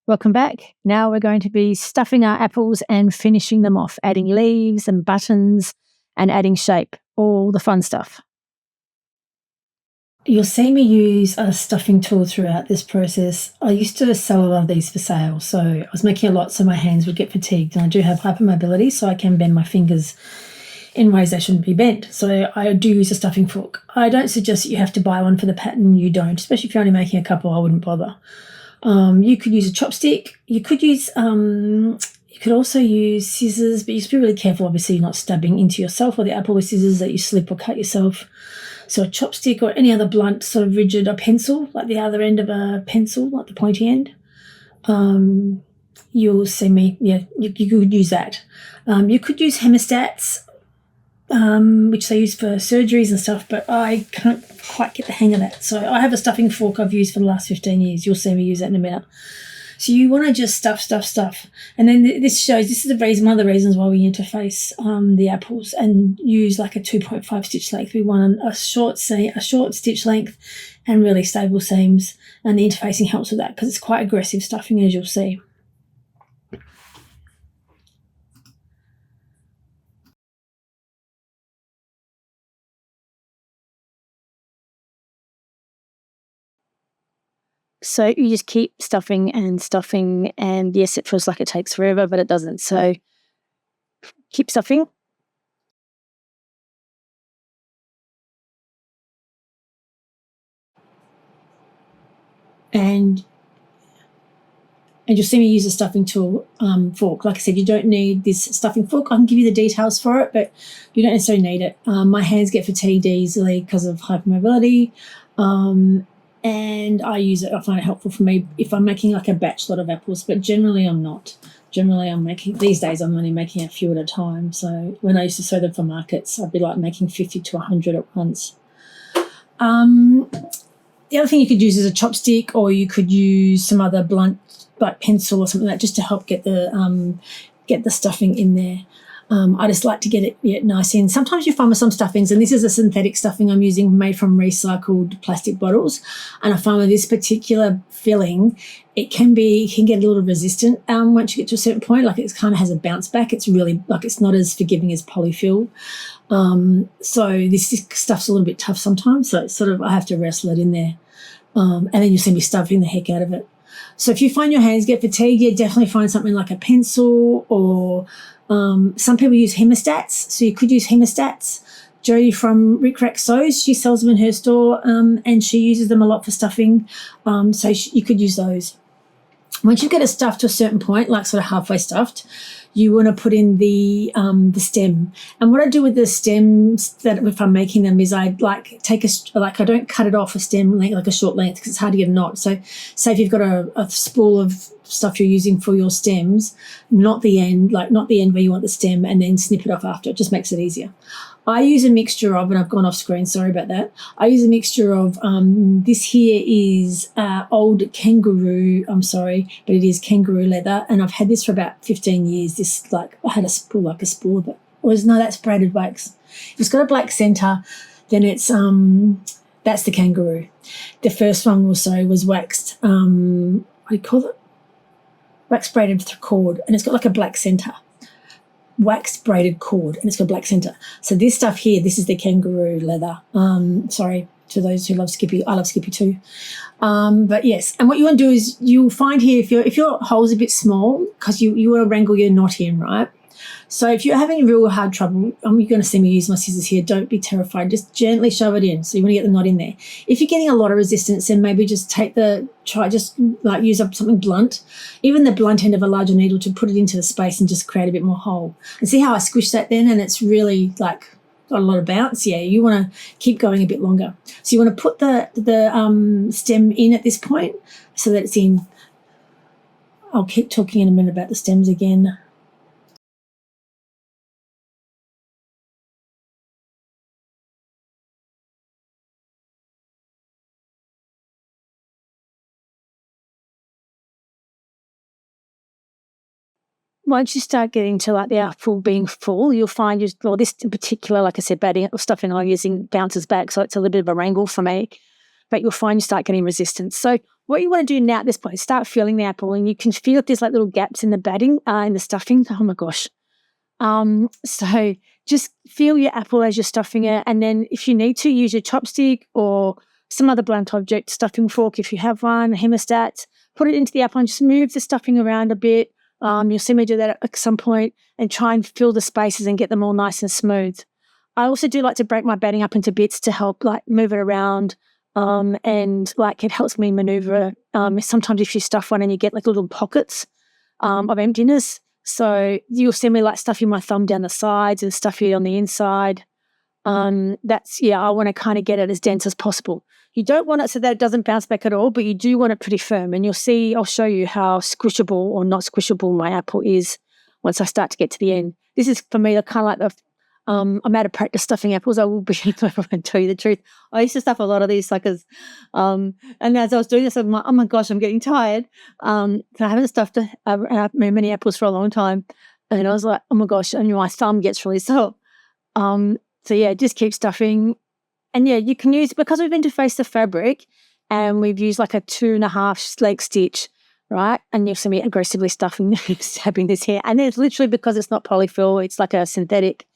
Welcome back. Now we're going to be stuffing our apples and finishing them off, adding leaves and buttons and adding shape, all the fun stuff. You'll see me use a stuffing tool throughout this process. I used to sell a lot of these for sale, so I was making a lot so my hands would get fatigued, and I do have hypermobility, so I can bend my fingers in ways they shouldn't be bent. So I do use a stuffing fork. I don't suggest that you have to buy one for the pattern. You don't, especially if you're only making a couple. I wouldn't bother. You could use a chopstick. You could use, you could also use scissors, but you have to be really careful. Obviously, you're not stabbing into yourself or the apple with scissors that you slip or cut yourself. So a chopstick or any other blunt, sort of rigid, a pencil, like the other end of a pencil, like the pointy end. You'll see me, yeah, you could use that. You could use hemostats, which they use for surgeries and stuff, but I can't quite get the hang of that. So I have a stuffing fork I've used for the last 15 years. You'll see me use that in a minute. So you want to just stuff. And then this is the reason, one of the reasons why we interface the apples and use like a 2.5 stitch length. We want a short stitch length and really stable seams, and the interfacing helps with that because it's quite aggressive stuffing, as you'll see. So you just keep stuffing, and yes, it feels like it takes forever, but it doesn't. So keep stuffing. And you'll see me use a stuffing tool fork. Like I said, you don't need this stuffing fork. I can give you the details for it, but you don't necessarily need it. My hands get fatigued easily because of hypermobility. And I use it. I find it helpful for me if I'm making like a batch lot of apples, but generally I'm not. Generally these days I'm only making a few at a time. So when I used to sew them for markets, I'd be like making 50 to 100 at once. The other thing you could use is a chopstick, or you could use some other blunt, like pencil or something like that, just to help get the stuffing in there. I just like to get it nice in. Sometimes you find with some stuffings, and this is a synthetic stuffing I'm using made from recycled plastic bottles, and I find with this particular filling, it can get a little resistant once you get to a certain point. Like it kind of has a bounce back. It's really like it's not as forgiving as polyfill. So this stuff's a little bit tough sometimes. So it's sort of I have to wrestle it in there, and then you'll see me stuffing the heck out of it. So if you find your hands get fatigued, you definitely find something like a pencil, or some people use hemostats, so you could use hemostats. Jodie from Rick Rack Sews, she sells them in her store, and she uses them a lot for stuffing, so you could use those. Once you get it stuffed to a certain point, like sort of halfway stuffed, you want to put in the stem. And what I do with the stems, that if I'm making them, is I like I don't cut it off a stem length, like a short length, because it's hard to get a knot. So say if you've got a spool of stuff you're using for your stems, not the end where you want the stem, and then snip it off after. It just makes it easier. I use a mixture of, and I've gone off screen, sorry about that. I use a mixture of, this here is old kangaroo, I'm sorry, but it is kangaroo leather, and I've had this for about 15 years. This, I had a spool of it. That's braided wax. If it's got a black centre, then it's, that's the kangaroo. The first one also was waxed, what do you call it? Wax braided cord, and it's got like a black centre. Waxed braided cord, and it's got a black centre. So this stuff here, this is the kangaroo leather. Sorry to those who love Skippy. I love Skippy too. But yes, and what you want to do is you'll find here if your hole's a bit small, because you want to wrangle your knot in, right? So if you're having real hard trouble, you're going to see me use my scissors here. Don't be terrified. Just gently shove it in. So you want to get the knot in there. If you're getting a lot of resistance, then maybe just use up something blunt, even the blunt end of a larger needle, to put it into the space and just create a bit more hole. And see how I squish that then, and it's really got a lot of bounce. Yeah, you want to keep going a bit longer. So you want to put the stem in at this point so that it's in. I'll keep talking in a minute about the stems again. Once you start getting to the apple being full, you'll find this in particular, like I said, batting or stuffing I'm using bounces back, so it's a little bit of a wrangle for me. but you'll find you start getting resistance. So what you want to do now at this point is start feeling the apple, and you can feel if there's like little gaps in the batting, in the stuffing. Oh my gosh. So just feel your apple as you're stuffing it, and then if you need to, use your chopstick or some other blunt object, stuffing fork if you have one, a hemostat, put it into the apple and just move the stuffing around a bit. You'll see me do that at some point, and try and fill the spaces and get them all nice and smooth. I also do like to break my batting up into bits to help like move it around, and like it helps me maneuver. Sometimes if you stuff one and you get like little pockets of emptiness, so you'll see me like stuffing my thumb down the sides and stuffing it on the inside. I want to kind of get it as dense as possible. You don't want it so that it doesn't bounce back at all, but you do want it pretty firm. And you'll see, I'll show you how squishable or not squishable my apple is once I start to get to the end. This is for me kind of like the, I'm out of practice stuffing apples. I will be, if I tell you the truth. I used to stuff a lot of these suckers. And as I was doing this, I'm like, oh my gosh, I'm getting tired. I haven't stuffed many apples for a long time. And I was like, oh my gosh, and my thumb gets really sore. So yeah, just keep stuffing. And yeah, you can use, because we've interfaced the fabric and we've used like a 2.5 leg stitch, right? And you'll see me aggressively stuffing, stabbing this here. And it's literally because it's not polyfill, it's like a synthetic,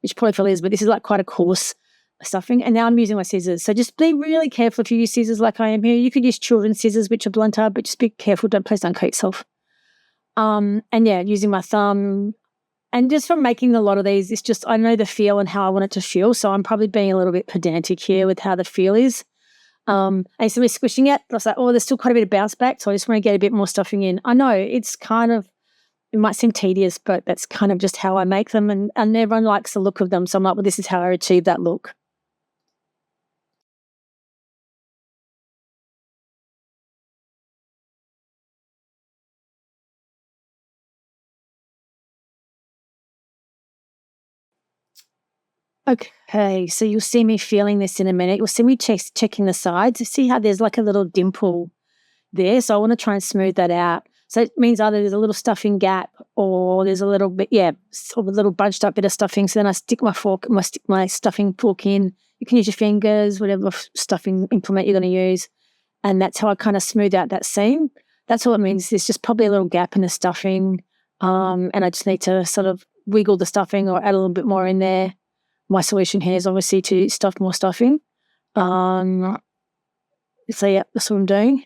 which polyfill is, but this is like quite a coarse stuffing. And now I'm using my scissors. So just be really careful if you use scissors like I am here. You could use children's scissors, which are blunter, but just be careful, please don't cut yourself. And yeah, using my thumb. And just from making a lot of these, it's just I know the feel and how I want it to feel. So I'm probably being a little bit pedantic here with how the feel is. And so we're squishing it. I was like, oh, there's still quite a bit of bounce back. So I just want to get a bit more stuffing in. I know it's kind of, it might seem tedious, but that's kind of just how I make them. And everyone likes the look of them. So I'm like, well, this is how I achieve that look. Okay, so you'll see me feeling this in a minute. You'll see me checking the sides. You see how there's like a little dimple there? So I want to try and smooth that out. So it means either there's a little stuffing gap or there's a little bit, sort of a little bunched up bit of stuffing. So then I stick my stuffing fork in. You can use your fingers, whatever stuffing implement you're going to use. And that's how I kind of smooth out that seam. That's all it means. There's just probably a little gap in the stuffing. And I just need to sort of wiggle the stuffing or add a little bit more in there. My solution here is obviously to stuff more stuffing. So yeah, that's what I'm doing.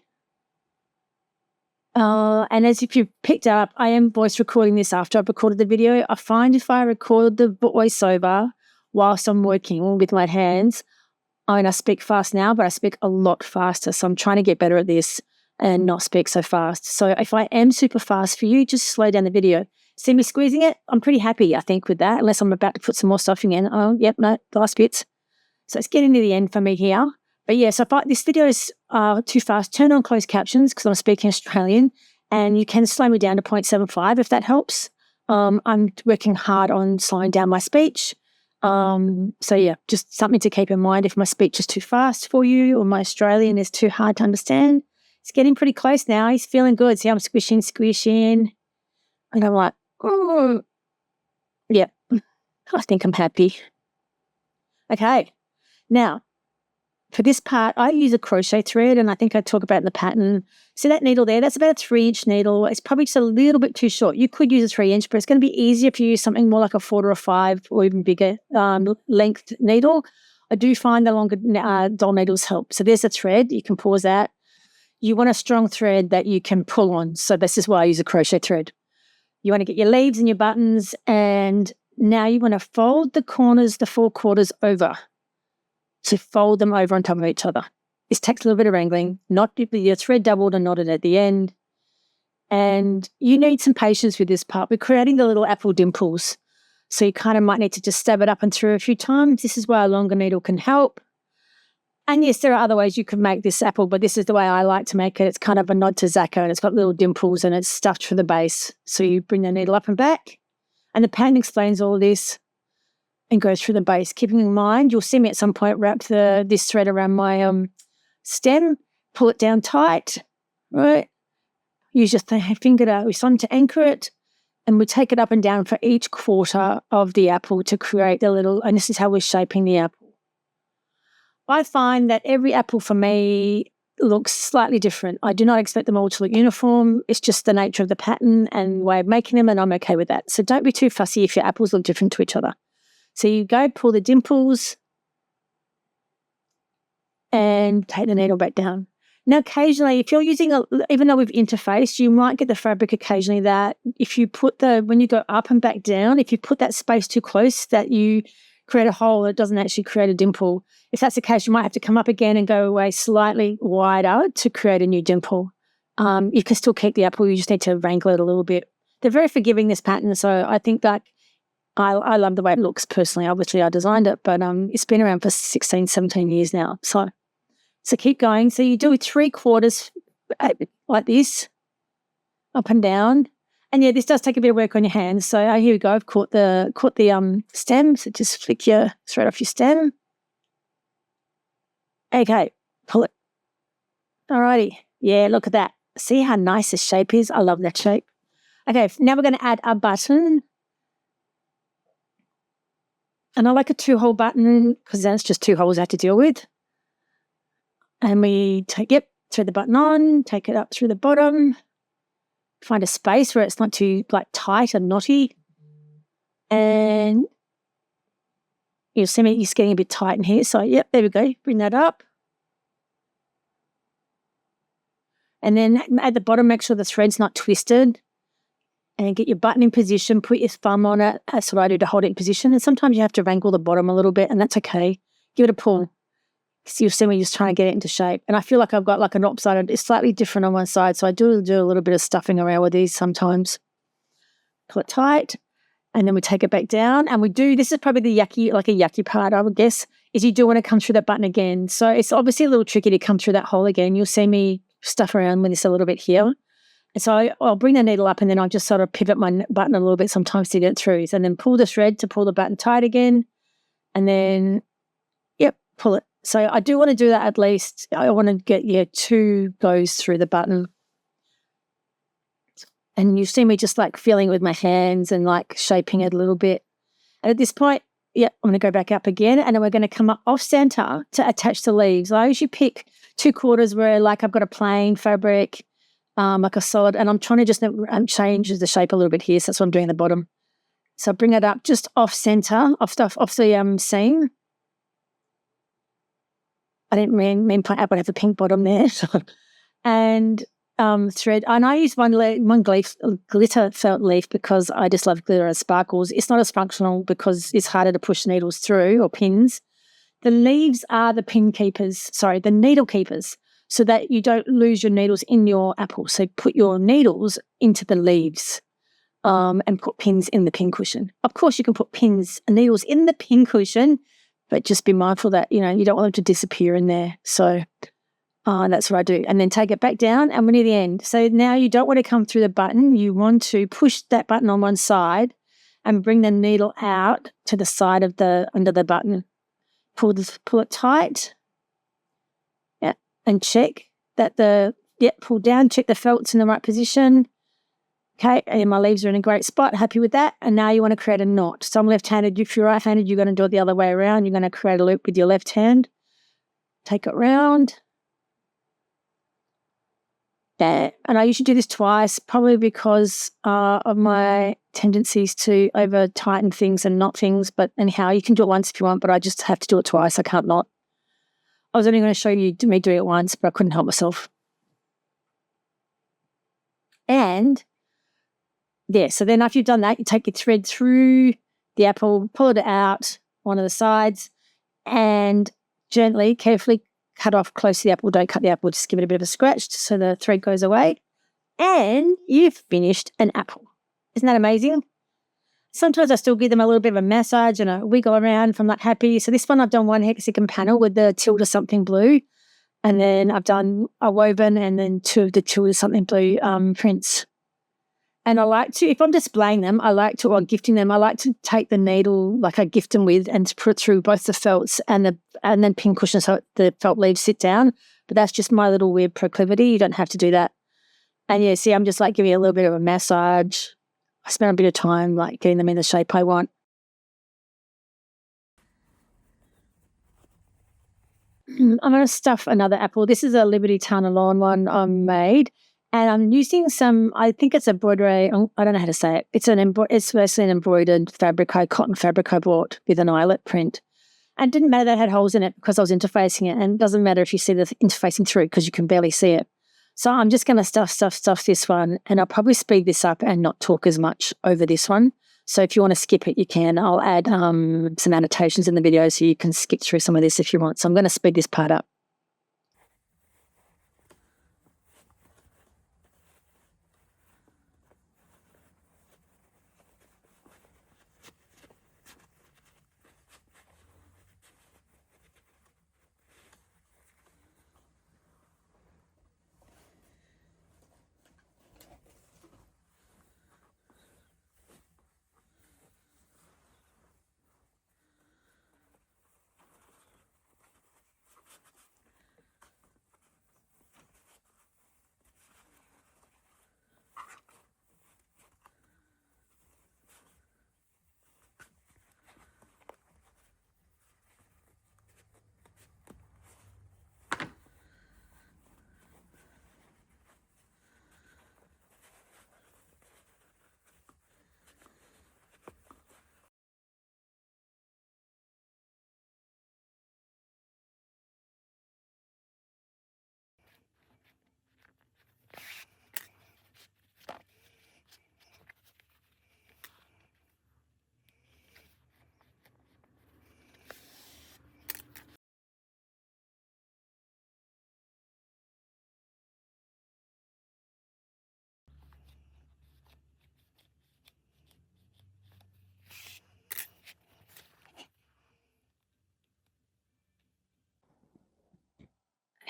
And as if you've picked up, I am voice recording this after I've recorded the video. I find if I record the voiceover whilst I'm working with my hands, I speak fast now, but I speak a lot faster. So I'm trying to get better at this and not speak so fast. So if I am super fast for you, just slow down the video. See me squeezing it? I'm pretty happy, I think, with that, unless I'm about to put some more stuffing in. Oh, yep, no, the last bits. So it's getting to the end for me here. But yeah, so if this video is too fast, turn on closed captions because I'm speaking Australian, and you can slow me down to 0.75 if that helps. I'm working hard on slowing down my speech. So yeah, just something to keep in mind if my speech is too fast for you or my Australian is too hard to understand. It's getting pretty close now. He's feeling good. See, I'm squishing. And I'm like, oh, yeah, I think I'm happy. Okay, now, for this part, I use a crochet thread, and I think I talk about in the pattern. See that needle there? That's about a 3-inch needle. It's probably just a little bit too short. You could use a 3-inch, but it's going to be easier if you use something more like a 4 or a 5 or even bigger length needle. I do find the longer doll needles help. So there's a thread. You can pause that. You want a strong thread that you can pull on. So this is why I use a crochet thread. You want to get your leaves and your buttons, and now you want to fold the corners, the 4 quarters over. So fold them over on top of each other. This takes a little bit of wrangling, not your thread doubled and knotted at the end. And you need some patience with this part. We're creating the little apple dimples. So you kind of might need to just stab it up and through a few times. This is why a longer needle can help. And yes, there are other ways you could make this apple, but this is the way I like to make it. It's kind of a nod to Zacco, and it's got little dimples and it's stuffed for the base. So you bring the needle up and back, and the pattern explains all of this and goes through the base. Keeping in mind, you'll see me at some point wrap this thread around my stem, pull it down tight, right? Use your finger to anchor it, and we take it up and down for each quarter of the apple to create the little, and this is how we're shaping the apple. I find that every apple for me looks slightly different. I do not expect them all to look uniform. It's just the nature of the pattern and way of making them, and I'm okay with that. So don't be too fussy if your apples look different to each other. So you go pull the dimples and take the needle back down. Now, occasionally, if you're using even though we've interfaced, you might get the fabric occasionally that if you put when you go up and back down, if you put that space too close, that you create a hole that doesn't actually create a dimple. If that's the case, you might have to come up again and go away slightly wider to create a new dimple. You can still keep the apple, you just need to wrangle it a little bit. They're very forgiving, this pattern, so I think that I love the way it looks personally. Obviously, I designed it, but it's been around for 16, 17 years now. So keep going. So you do 3/4 like this, up and down. And yeah, this does take a bit of work on your hands. So here we go. I've caught the stem. So just flick your thread off your stem. Okay, pull it. Alrighty. Yeah, look at that. See how nice this shape is? I love that shape. Okay, now we're going to add a button. And I like a 2-hole button because then it's just 2 holes I have to deal with. And we thread the button on, take it up through the bottom, find a space where it's not too tight and knotty. And you'll see me, it's getting a bit tight in here. So yep, there we go. Bring that up. And then at the bottom, make sure the thread's not twisted. And get your button in position, put your thumb on it. That's what I do to hold it in position. And sometimes you have to wrangle the bottom a little bit, and that's okay. Give it a pull. So you'll see me just trying to get it into shape. And I feel like I've got an opposite. It's slightly different on one side, so I do a little bit of stuffing around with these sometimes. Pull it tight, and then we take it back down. And we do, this is probably the yucky part, I would guess, is you do want to come through that button again. So it's obviously a little tricky to come through that hole again. You'll see me stuff around with this a little bit here. And so I'll bring the needle up, and then I'll just sort of pivot my button a little bit sometimes to get it through. And then pull the thread to pull the button tight again. And then, yep, pull it. So I do want to do that at least. I want to get 2 goes through the button. And you see me just feeling it with my hands and shaping it a little bit. And at this point, yep, I'm going to go back up again, and then we're going to come up off center to attach the leaves. I usually pick 2/4 where I've got a plain fabric, a solid, and I'm trying to just change the shape a little bit here. So that's what I'm doing at the bottom. So I bring it up just off center, off the seam. I didn't mean point out, but I have a pink bottom there. And thread. And I use one glitter felt leaf because I just love glitter and sparkles. It's not as functional because it's harder to push needles through or pins. The leaves are the the needle keepers, so that you don't lose your needles in your apple. So put your needles into the leaves and put pins in the pincushion. Of course, you can put pins and needles in the pincushion, but just be mindful that, you don't want them to disappear in there. So that's what I do. And then take it back down, and we're near the end. So now you don't want to come through the button. You want to push that button on one side and bring the needle out to the side of under the button. Pull it tight. Yeah, and check that pull down, check the felt's in the right position. Okay, and my leaves are in a great spot, happy with that. And now you want to create a knot. So I'm left-handed. If you're right-handed, you're going to do it the other way around. You're going to create a loop with your left hand. Take it round. Yeah, and I usually do this twice, probably because of my tendencies to over-tighten things and knot things. But anyhow, you can do it once if you want, but I just have to do it twice. I can't knot. I was only going to show you me doing it once, but I couldn't help myself. And yeah, so then after you've done that, you take your thread through the apple, pull it out one of the sides, and gently, carefully cut off close to the apple. Don't cut the apple, just give it a bit of a scratch so the thread goes away. And you've finished an apple. Isn't that amazing? Sometimes I still give them a little bit of a massage and a wiggle around if I'm not happy. So this one I've done one hexagon panel with the Tilda something blue. And then I've done a woven and then 2 of the Tilda something blue prints. And I like to, if I'm displaying them, or gifting them, I like to take the needle I gift them with and to put it through both the felts and then pincushion so the felt leaves sit down. But that's just my little weird proclivity. You don't have to do that. And yeah, see, I'm just giving a little bit of a massage. I spend a bit of time getting them in the shape I want. I'm going to stuff another apple. This is a Liberty Tana Lawn one I made. And I'm using some, I think it's embroidery. I don't know how to say it. It's basically an embroidered fabric, cotton fabric I bought with an eyelet print. And it didn't matter that it had holes in it because I was interfacing it. And it doesn't matter if you see the interfacing through because you can barely see it. So I'm just going to stuff this one. And I'll probably speed this up and not talk as much over this one. So if you want to skip it, you can. I'll add some annotations in the video so you can skip through some of this if you want. So I'm going to speed this part up.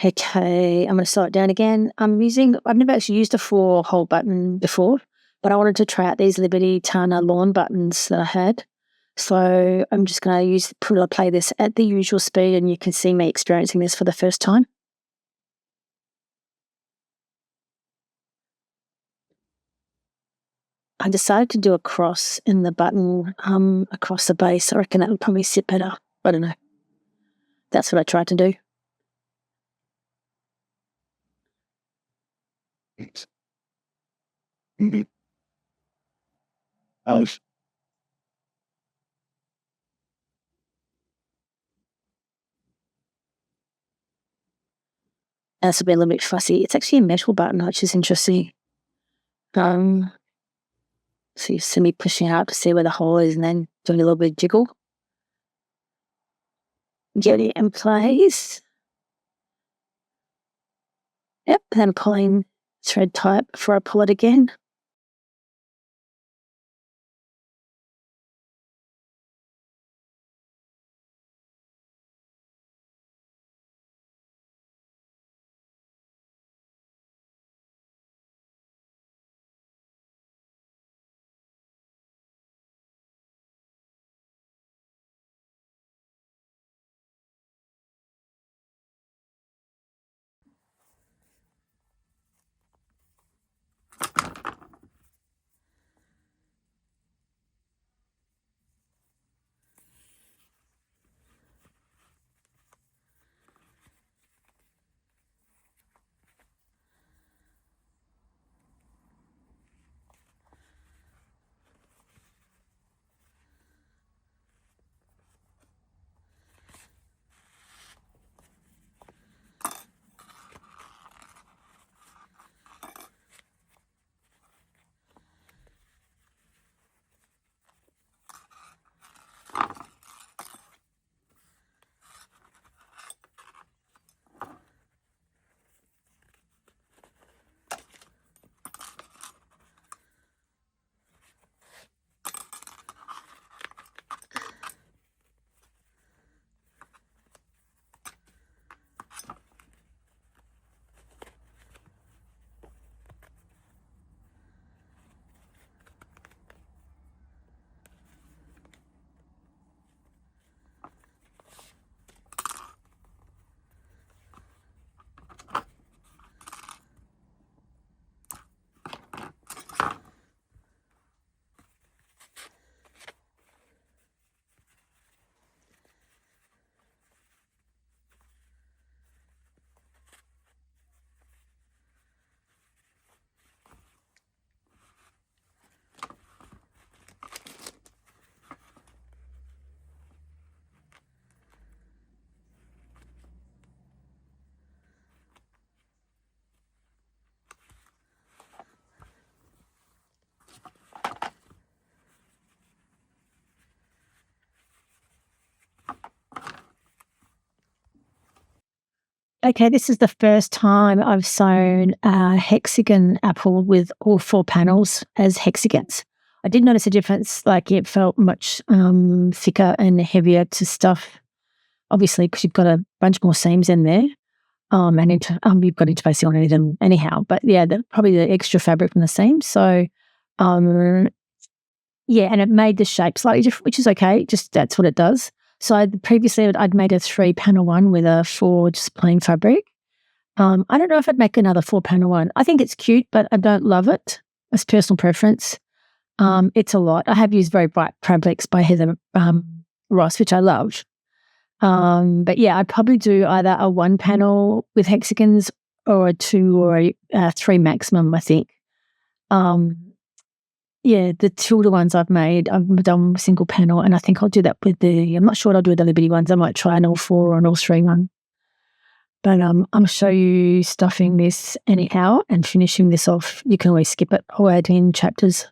Okay, I'm going to slow it down again. I've never actually used a 4-hole button before, but I wanted to try out these Liberty Tana lawn buttons that I had. So I'm just going to play this at the usual speed and you can see me experiencing this for the first time. I decided to do a cross in the button across the base. I reckon that would probably sit better. I don't know. That's what I tried to do. This will be a little bit fussy. It's actually a metal button, which is interesting. So you see me pushing out to see where the hole is and then doing a little bit of jiggle. Get it in place. Yep, then pulling thread tight before I pull it again. Okay, this is the first time I've sewn a hexagon apple with all 4 panels as hexagons. I did notice a difference, like it felt much thicker and heavier to stuff, obviously, because you've got a bunch more seams in there. And you've got interfacing on them anyhow. But yeah, probably the extra fabric from the seams. So, yeah, and it made the shape slightly different, which is okay. Just that's what it does. So previously I'd made a 3-panel one with a 4 just plain fabric. I don't know if I'd make another 4-panel one. I think it's cute, but I don't love it. It's personal preference. It's a lot. I have used very bright fabrics by Heather Ross, which I love. But yeah, I'd probably do either a 1-panel with hexagons or a 2 or a 3 maximum, I think. Yeah, the Tilda ones I've made, I've done single panel, and I think I'll do that with I'm not sure what I'll do with the Liberty ones. I might try an all 4 or an all 3 one. But I'll show you stuffing this anyhow and finishing this off. You can always skip it or add in chapters.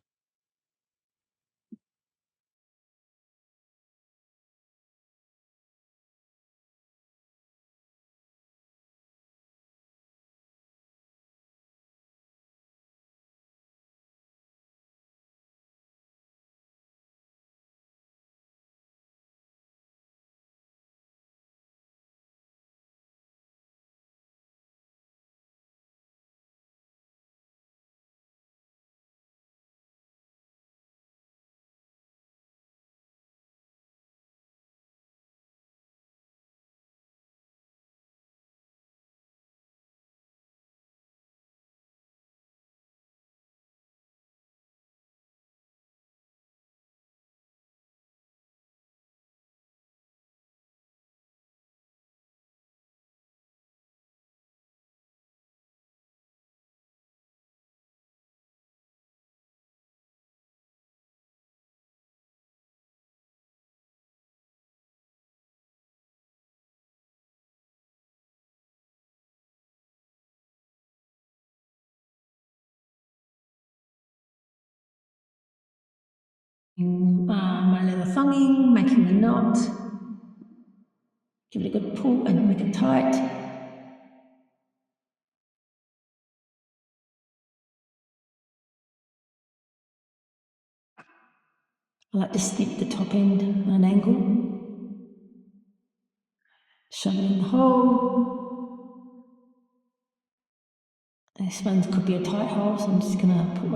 My leather thonging, making a knot, give it a good pull and make it tight. I like to snip the top end at an angle, shove it in the hole. This one could be a tight hole, so I'm just going to put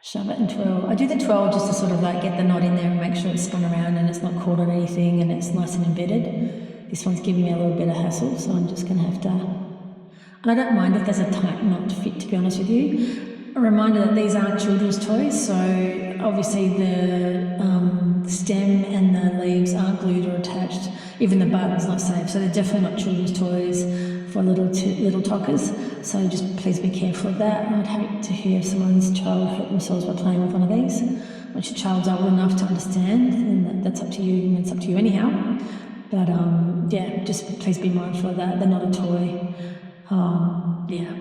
shove it in 12. I do the 12 just to sort of like get the knot in there and make sure it's spun around and it's not caught on anything and it's nice and embedded. This one's giving me a little bit of hassle, so I'm just going to have to... And I don't mind if there's a tight knot fit, to be honest with you. A reminder that these are children's toys, so obviously the stem and the leaves aren't glued or attached. Even the button's not safe, so they're definitely not children's toys for little tockers. So just please be careful of that. I'd hate to hear someone's child hurt themselves by playing with one of these. Once your child's old enough to understand, then that's up to you, and it's up to you anyhow. But yeah, just please be mindful of that. They're not a toy. Yeah.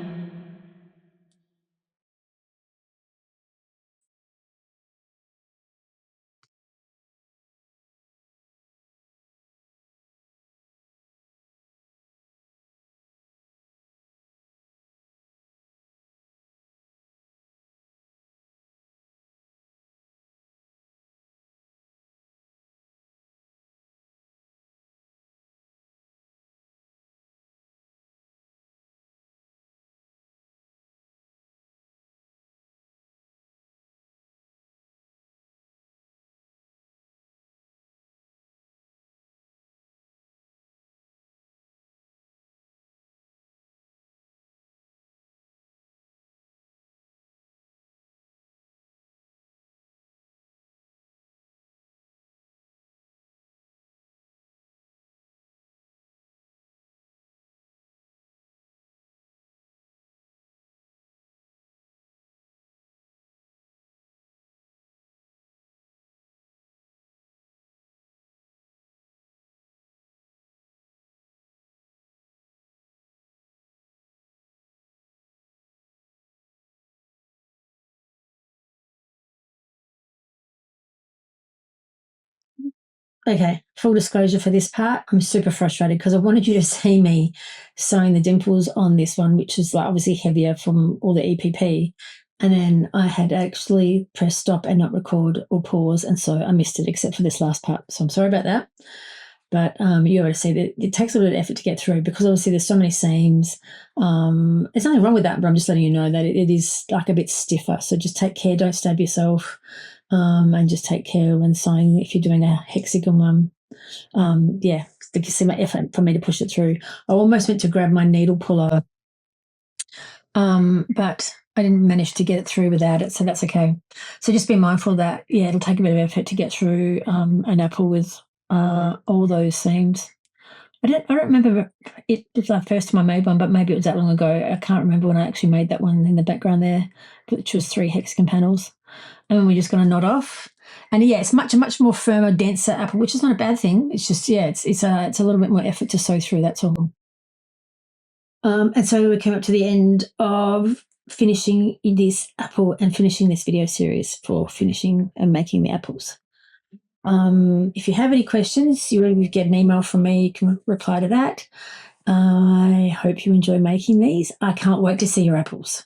Okay, full disclosure for this part, I'm super frustrated because I wanted you to see me sewing the dimples on this one, which is like obviously heavier from all the EPP. And then I had actually pressed stop and not record or pause, and so I missed it except for this last part. So I'm sorry about that. But you able to see that it takes a little bit of effort to get through because obviously there's so many seams. There's nothing wrong with that, but I'm just letting you know that it is like a bit stiffer. So just take care, don't stab yourself. And just take care when sewing if you're doing a hexagon one. Yeah, you can see my effort for me to push it through. I almost went to grab my needle puller, but I didn't manage to get it through without it, so that's okay. So just be mindful that, yeah, it'll take a bit of effort to get through an apple with all those seams. I don't remember it was the first time I made one, but maybe it was that long ago. I can't remember when I actually made that one in the background there, which was 3 hexagon panels. And we're just going to knot off. And yeah, it's a much more firmer, denser apple, which is not a bad thing. It's just, yeah, it's a little bit more effort to sew through, that's all. And so we came up to the end of finishing this apple and finishing this video series for finishing and making the apples. If you have any questions, you get an email from me, you can reply to that. I hope you enjoy making these. I can't wait to see your apples.